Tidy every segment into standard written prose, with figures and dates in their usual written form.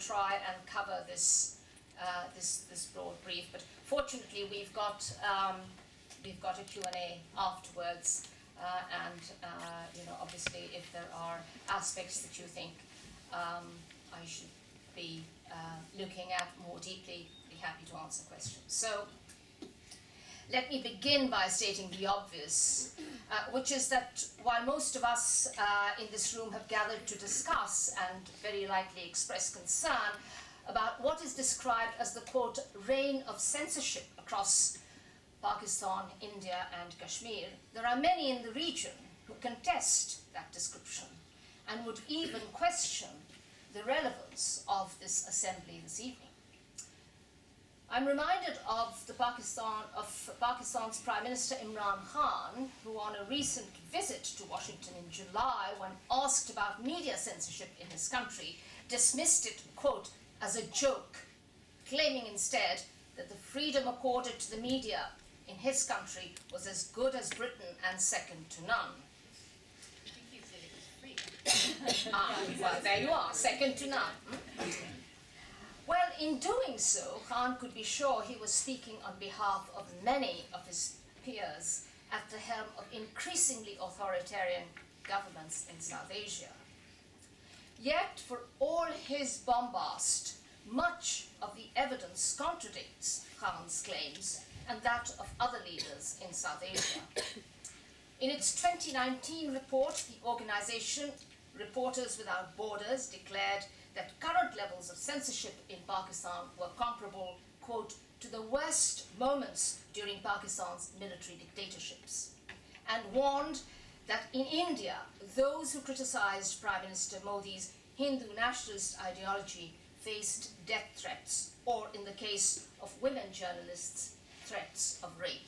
try and cover this this broad brief, but fortunately we've got a Q&A afterwards, and obviously if there are aspects that you think I should be looking at more deeply, be happy to answer questions. So let me begin by stating the obvious, which is that while most of us in this room have gathered to discuss and very likely express concern about what is described as the, quote, reign of censorship across Pakistan, India, and Kashmir, there are many in the region who contest that description and would even question the relevance of this assembly this evening. I'm reminded of Pakistan's Prime Minister Imran Khan, who on a recent visit to Washington in July, when asked about media censorship in his country, dismissed it, quote, as a joke, claiming instead that the freedom accorded to the media in his country was as good as Britain and second to none. I think he said it was free. Well, there you are, second to none. Well, in doing so, Khan could be sure he was speaking on behalf of many of his peers at the helm of increasingly authoritarian governments in South Asia. Yet, for all his bombast, much of the evidence contradicts Khan's claims and that of other leaders in South Asia. In its 2019 report, the organization Reporters Without Borders declared that current levels of censorship in Pakistan were comparable, quote, to the worst moments during Pakistan's military dictatorships, and warned that in India, those who criticized Prime Minister Modi's Hindu nationalist ideology faced death threats, or in the case of women journalists, threats of rape.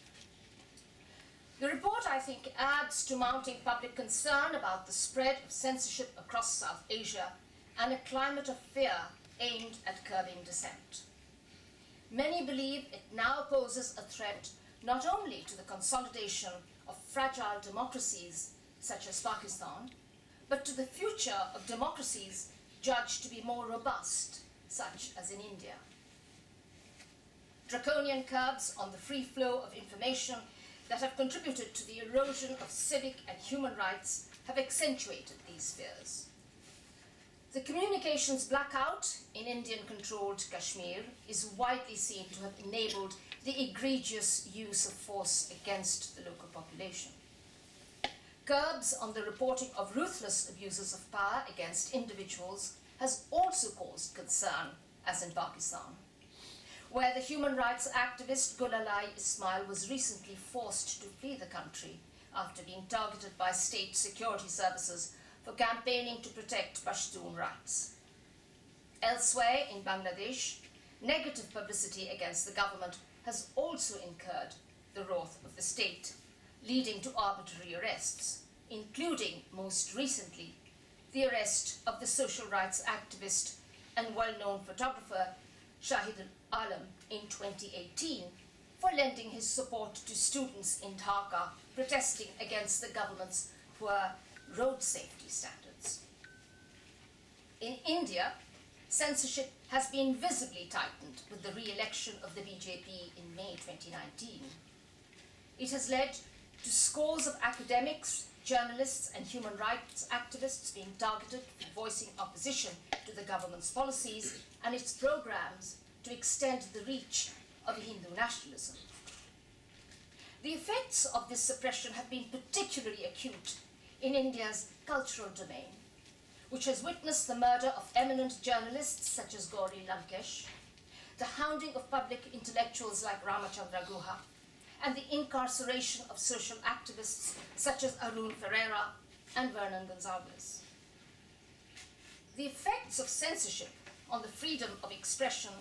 The report, I think, adds to mounting public concern about the spread of censorship across South Asia and a climate of fear aimed at curbing dissent. Many believe it now poses a threat not only to the consolidation of fragile democracies such as Pakistan, but to the future of democracies judged to be more robust, such as in India. Draconian curbs on the free flow of information that have contributed to the erosion of civic and human rights have accentuated these fears. The communications blackout in Indian-controlled Kashmir is widely seen to have enabled the egregious use of force against the local population. Curbs on the reporting of ruthless abuses of power against individuals has also caused concern, as in Pakistan, where the human rights activist Gulalai Ismail was recently forced to flee the country after being targeted by state security services for campaigning to protect Pashtun rights. Elsewhere in Bangladesh, negative publicity against the government has also incurred the wrath of the state, leading to arbitrary arrests, including, most recently, the arrest of the social rights activist and well-known photographer Shahid Alam in 2018 for lending his support to students in Dhaka protesting against the government's poor road safety standards. In India, censorship has been visibly tightened with the re-election of the BJP in May 2019. It has led to scores of academics, journalists, and human rights activists being targeted for voicing opposition to the government's policies and its programs to extend the reach of Hindu nationalism. The effects of this suppression have been particularly acute in India's cultural domain, which has witnessed the murder of eminent journalists such as Gauri Lankesh, the hounding of public intellectuals like Ramachandra Guha, and the incarceration of social activists such as Arun Ferreira and Vernon Gonzalez. The effects of censorship on the freedom of expression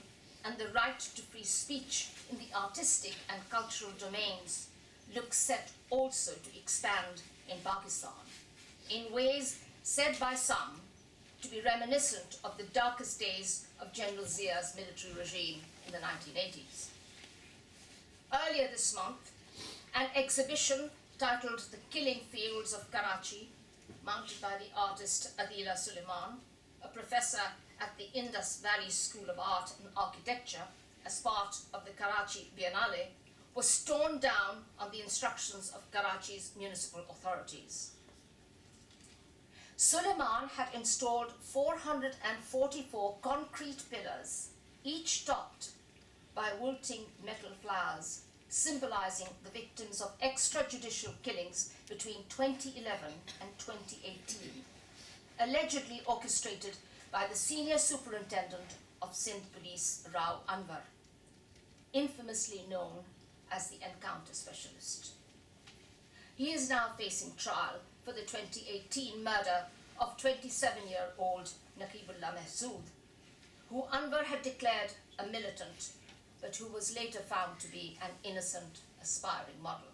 and the right to free speech in the artistic and cultural domains look set also to expand in Pakistan, in ways said by some to be reminiscent of the darkest days of General Zia's military regime in the 1980s. Earlier this month, an exhibition titled The Killing Fields of Karachi, mounted by the artist Adila Suleiman, a professor at the Indus Valley School of Art and Architecture as part of the Karachi Biennale was torn down on the instructions of Karachi's municipal authorities. Suleiman had installed 444 concrete pillars, each topped by wilting metal flowers, symbolizing the victims of extrajudicial killings between 2011 and 2018, allegedly orchestrated by the senior superintendent of Sindh Police, Rao Anwar, infamously known as the encounter specialist. He is now facing trial for the 2018 murder of 27-year-old Naqibullah Mahsood, who Anwar had declared a militant, but who was later found to be an innocent, aspiring model.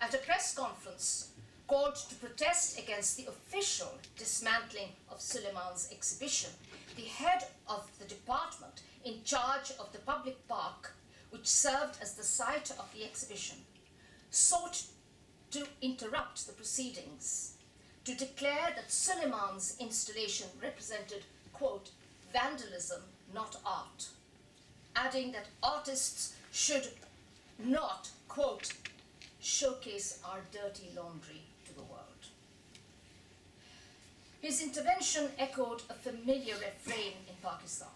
At a press conference called to protest against the official dismantling of Suleiman's exhibition, the head of the department in charge of the public park, which served as the site of the exhibition, sought to interrupt the proceedings, to declare that Suleiman's installation represented, quote, vandalism, not art, adding that artists should not, quote, showcase our dirty laundry to the world. His intervention echoed a familiar refrain in Pakistan,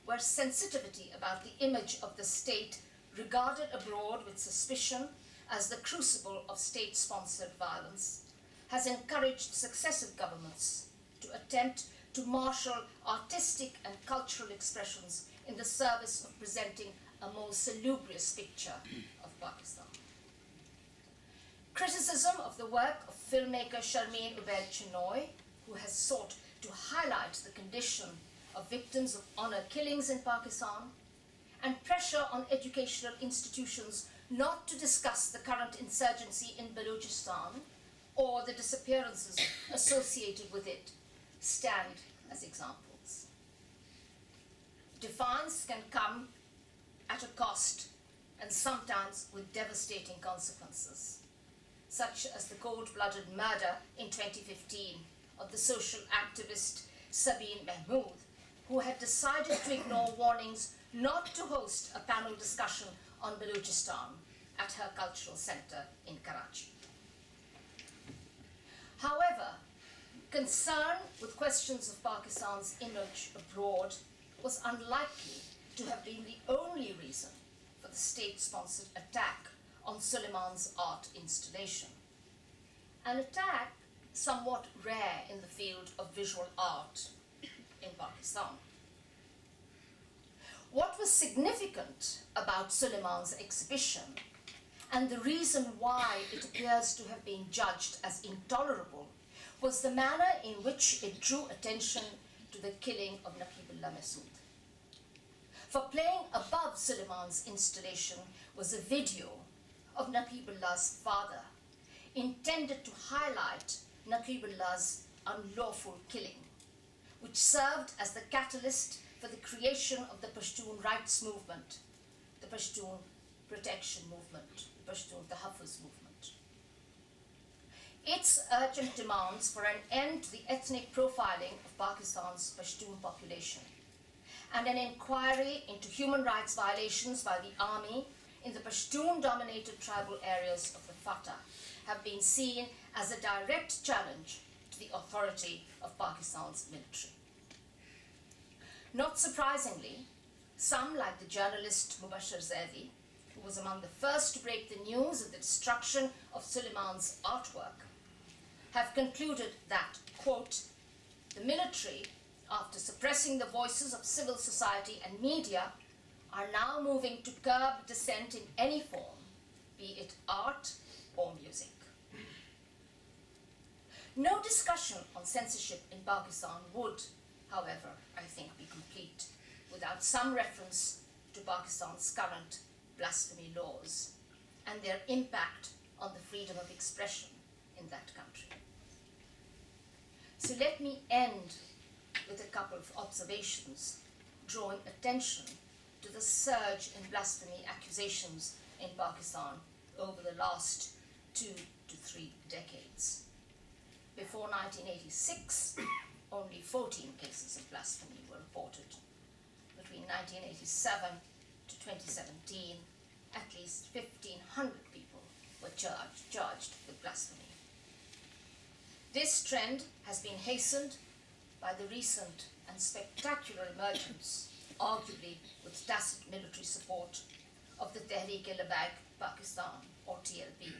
where sensitivity about the image of the state regarded abroad with suspicion as the crucible of state-sponsored violence has encouraged successive governments to attempt to marshal artistic and cultural expressions in the service of presenting a more salubrious picture of Pakistan. Criticism of the work of filmmaker Sharmeen Ubaid Chinoy, who has sought to highlight the condition of victims of honor killings in Pakistan, and pressure on educational institutions not to discuss the current insurgency in Balochistan or the disappearances associated with it, stand as examples. Defiance can come at a cost and sometimes with devastating consequences, such as the cold-blooded murder in 2015 of the social activist Sabine Mahmood, who had decided to ignore warnings not to host a panel discussion on Balochistan at her cultural center in Karachi. However, concern with questions of Pakistan's image abroad was unlikely to have been the only reason for the state-sponsored attack on Suleiman's art installation. An attack somewhat rare in the field of visual art in Pakistan. What was significant about Suleiman's exhibition, and the reason why it appears to have been judged as intolerable, was the manner in which it drew attention to the killing of Naqibullah Mahsood. For playing above Suleiman's installation was a video of Naqibullah's father, intended to highlight Naqibullah's unlawful killing, which served as the catalyst for the creation of the Pashtun rights movement, the Pashtun protection movement, the Pashtun Tahaffuz movement. Its urgent demands for an end to the ethnic profiling of Pakistan's Pashtun population and an inquiry into human rights violations by the army in the Pashtun-dominated tribal areas of the Fatah have been seen as a direct challenge to the authority of Pakistan's military. Not surprisingly, some, like the journalist Mubashir Zaidi, who was among the first to break the news of the destruction of Suleiman's artwork, have concluded that, quote, the military, after suppressing the voices of civil society and media, are now moving to curb dissent in any form, be it art or music. No discussion on censorship in Pakistan would, however, I think, be complete without some reference to Pakistan's current blasphemy laws and their impact on the freedom of expression in that country. So let me end with a couple of observations drawing attention to the surge in blasphemy accusations in Pakistan over the last 2 to 3 decades. Before 1986, only 14 cases of blasphemy were reported. Between 1987 to 2017, at least 1,500 people were charged with blasphemy. This trend has been hastened by the recent and spectacular emergence, arguably with tacit military support, of the Tehreek-e-Labbaik Pakistan, or TLP,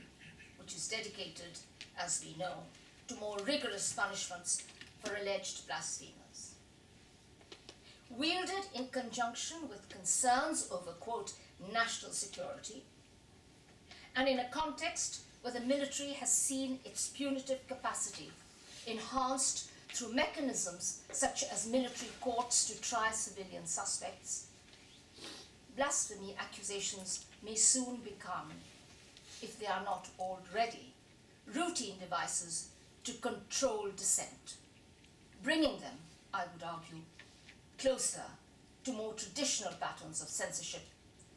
which is dedicated, as we know, to more rigorous punishments for alleged blasphemers. Wielded in conjunction with concerns over, quote, national security, and in a context where the military has seen its punitive capacity enhanced through mechanisms such as military courts to try civilian suspects, blasphemy accusations may soon become, if they are not already, routine devices to control dissent, bringing them, I would argue, closer to more traditional patterns of censorship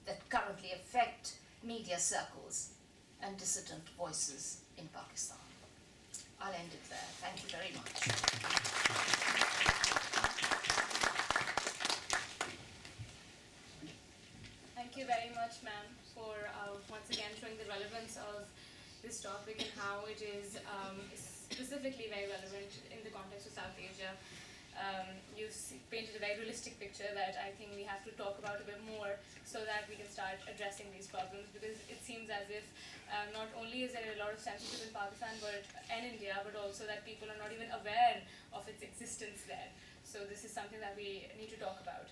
that currently affect media circles and dissident voices in Pakistan. I'll end it there. Thank you very much. Thank you very much, ma'am, for once again showing the relevance of this topic and how it is specifically very relevant in the context of South Asia. You've painted a very realistic picture that I think we have to talk about a bit more so that we can start addressing these problems, because it seems as if not only is there a lot of censorship in Pakistan and India, but also that people are not even aware of its existence there. So this is something that we need to talk about.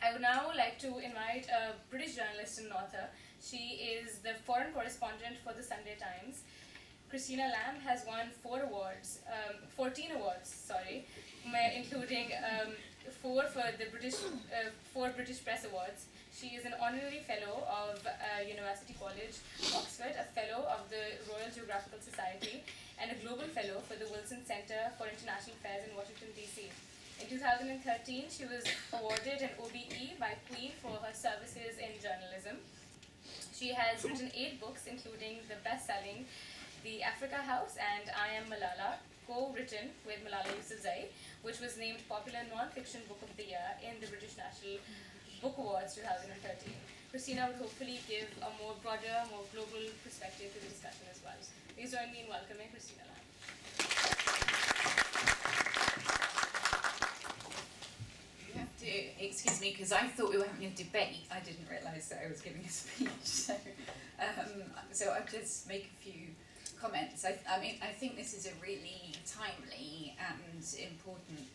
I would now like to invite a British journalist and author. She is the foreign correspondent for the Sunday Times. Christina Lamb has won 14 awards, including 4 for the British Press Awards. She is an honorary fellow of University College, Oxford, a fellow of the Royal Geographical Society, and a global fellow for the Wilson Center for International Affairs in Washington, D.C. In 2013, she was awarded an OBE by Queen for her services in journalism. She has written 8 books, including the best-selling The Africa House and I Am Malala, co-written with Malala Yousafzai, which was named Popular Non-Fiction Book of the Year in the British National Book Awards 2013. Christina would hopefully give a more broader, more global perspective to the discussion as well. Please join me in welcoming Christina Lamb. You have to excuse me because I thought we were having a debate. I didn't realise that I was giving a speech. So I'll just make a few comments. I think this is a really timely and important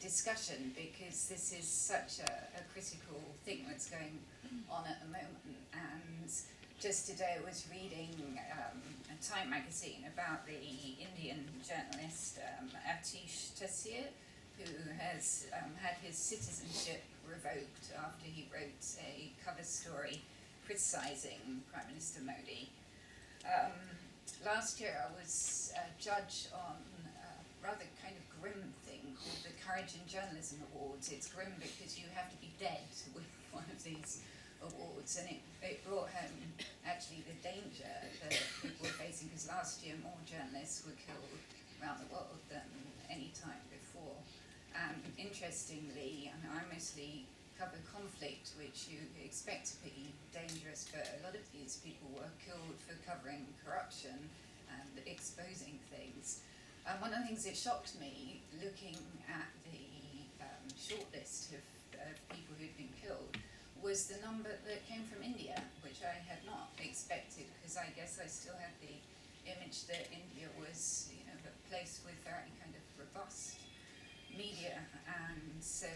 discussion, because this is such a critical thing that's going on at the moment. And just today I was reading a Time magazine about the Indian journalist Atish Taseer, who has had his citizenship revoked after he wrote a cover story criticising Prime Minister Modi. Last year I was a judge on a rather kind of grim thing called the Courage in Journalism Awards. It's grim because you have to be dead with one of these awards, and it brought home actually the danger that people were facing, because last year more journalists were killed around the world than any time before. And interestingly, I mostly cover conflict, which you expect to be dangerous, but a lot of these people were killed for covering corruption and exposing things. One of the things that shocked me, looking at the shortlist of people who'd been killed, was the number that came from India, which I had not expected, because I guess I still had the image that India was, a place with very kind of robust media, and so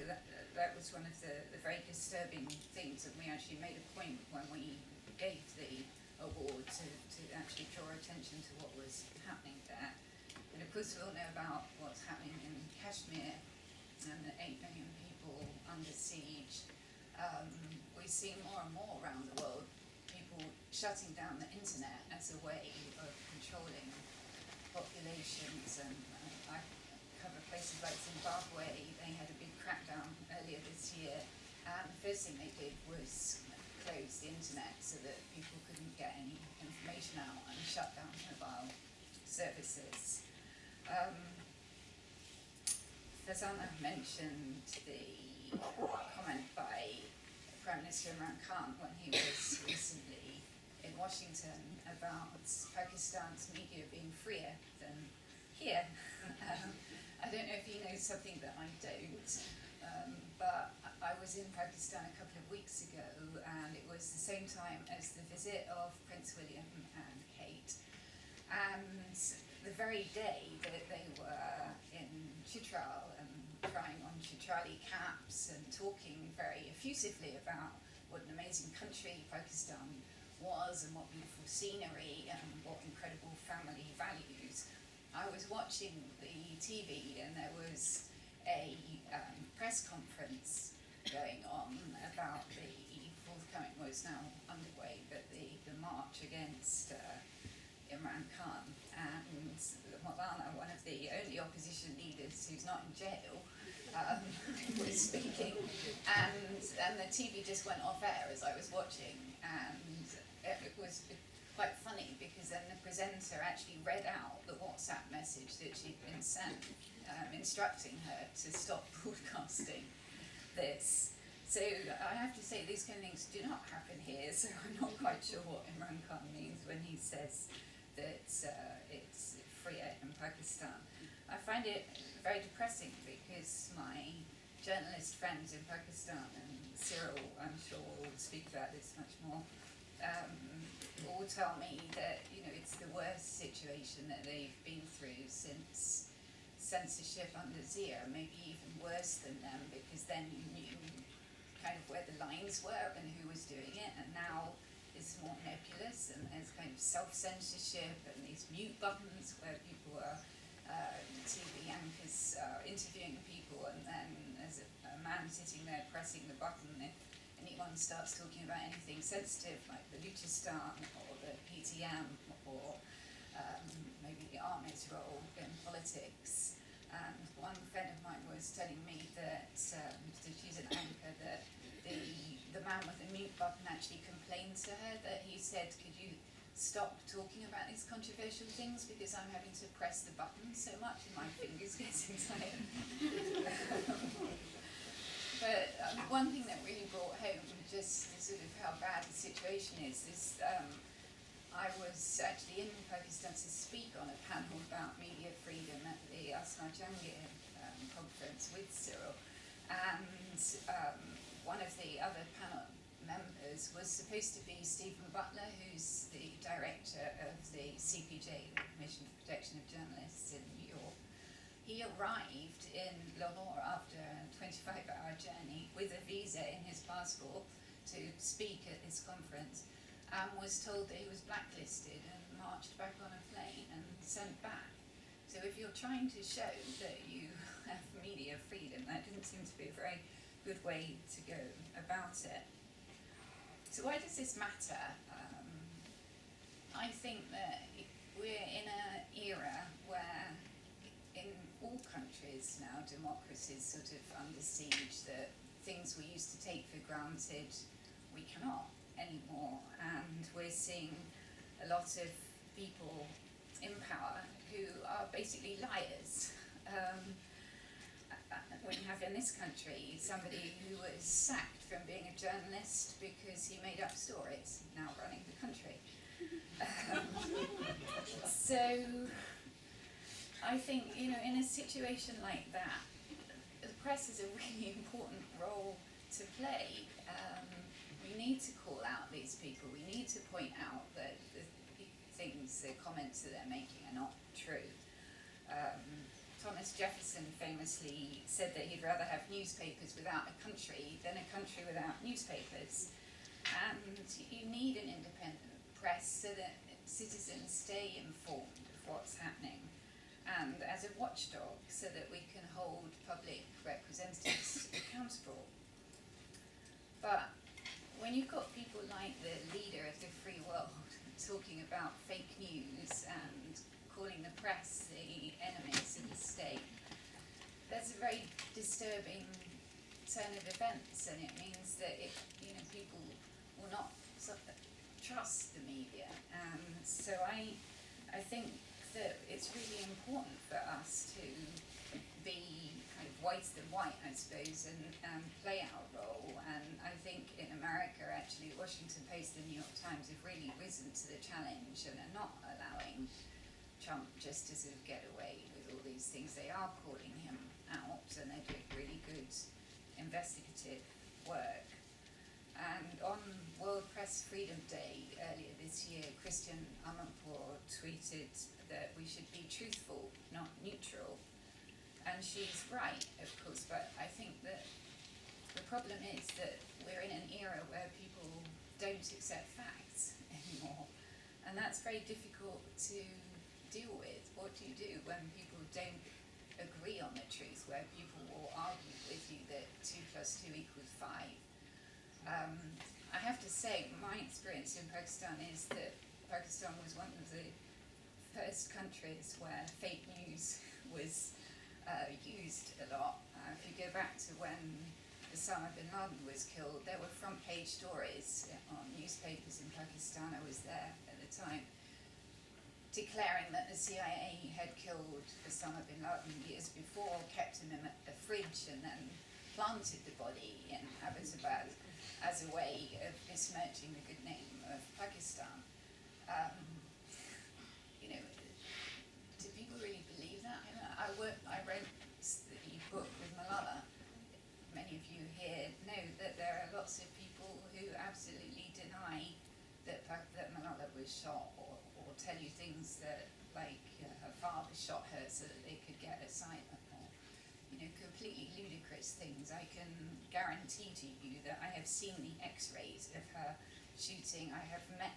that was one of the very disturbing things, and we actually made a point when we gave the award to actually draw attention to what was happening there. And of course we all know about what's happening in Kashmir and the 8 million people under siege. We see more and more around the world people shutting down the internet as a way of controlling populations, and I cover places like Zimbabwe. They had a big crackdown earlier this year, and the first thing they did was close the internet so that people couldn't get any information out, and shut down mobile services. Farzana mentioned the comment by Prime Minister Imran Khan when he was recently in Washington about Pakistan's media being freer than here. I don't know if he knows something that I don't, but I was in Pakistan a couple of weeks ago, and it was the same time as the visit of Prince William and Kate. And the very day that they were in Chitral and trying on Chitrali caps and talking very effusively about what an amazing country Pakistan was and what beautiful scenery and what incredible family values, I was watching the TV and there was a press conference going on about the forthcoming, well it's now underway, but the march against Imran Khan, and Maulana, one of the only opposition leaders who's not in jail, was speaking, and the TV just went off air as I was watching, and it was quite funny because then the presenter actually read out the WhatsApp message that she'd been sent, instructing her to stop broadcasting this. So I have to say these kind of things do not happen here, so I'm not quite sure what Imran Khan means when he says that it's freer in Pakistan. I find it very depressing because my journalist friends in Pakistan, and Cyril I'm sure will speak about this much more, all tell me that it's the worst situation that they've been through since censorship under Zia, maybe even worse than them, because then you knew kind of where the lines were and who was doing it, and now it's more nebulous and there's kind of self-censorship and these mute buttons where people are TV anchors interviewing people, and then there's a man sitting there pressing the button if anyone starts talking about anything sensitive like Baluchistan or the PTM or maybe the Army's role in politics. And one friend of mine was telling me that, so she's an anchor, that the man with the mute button actually complained to her that he said, could you stop talking about these controversial things because I'm having to press the button so much and my fingers getting tired. But one thing that really brought home just sort of how bad the situation is I was actually in Pakistan to speak on a panel about media freedom at the Asma Jahangir conference with Cyril, and one of the other panel members was supposed to be Stephen Butler, who's the director of the CPJ, the Commission for Protection of Journalists in New York. He arrived in Lahore after a 25-hour journey with a visa in his passport to speak at this conference, and was told that he was blacklisted and marched back on a plane and sent back. So if you're trying to show that you have media freedom, that doesn't seem to be a very good way to go about it. So why does this matter? I think that we're in an era where in all countries now democracy is sort of under siege, that things we used to take for granted we cannot anymore, and we're seeing a lot of people in power who are basically liars. We have in this country somebody who was sacked from being a journalist because he made up stories, now running the country. So I think, in a situation like that, the press has a really important role to play. We need to call out these people. We need to point out that the comments that they're making are not true. Thomas Jefferson famously said that he'd rather have newspapers without a country than a country without newspapers. And you need an independent press so that citizens stay informed of what's happening, and as a watchdog so that we can hold public representatives accountable. But when you've got people like the leader of the free world talking about fake news and calling the press the enemies of the state, that's a very disturbing turn of events, and it means that people will not trust the media. And so I think that it's really important for us to be kind of voice the white, I suppose, and play our role. And I think in America, actually, Washington Post and New York Times have really risen to the challenge and are not allowing Trump just to sort of get away with all these things. They are calling him out, and they're doing really good investigative work. And on World Press Freedom Day earlier this year, Christian Amanpour tweeted that we should be truthful, not neutral. And she's right, of course, but I think that the problem is that we're in an era where people don't accept facts anymore. And that's very difficult to deal with. What do you do when people don't agree on the truth, where people will argue with you that 2 + 2 = 5? I have to say, my experience in Pakistan is that Pakistan was one of the first countries where fake news was used a lot. If you go back to when Osama bin Laden was killed, there were front page stories on newspapers in Pakistan, I was there at the time, declaring that the CIA had killed Osama bin Laden years before, kept him in a fridge, and then planted the body in Abbottabad as a way of besmirching the good name of Pakistan. Do people really believe that? I wrote the book with Malala. Many of you here know that there are lots of people who absolutely deny that Malala was shot, or tell you things that, like, her father shot her so that they could get asylum, or completely ludicrous things. I can guarantee to you that I have seen the X-rays of her shooting. I have met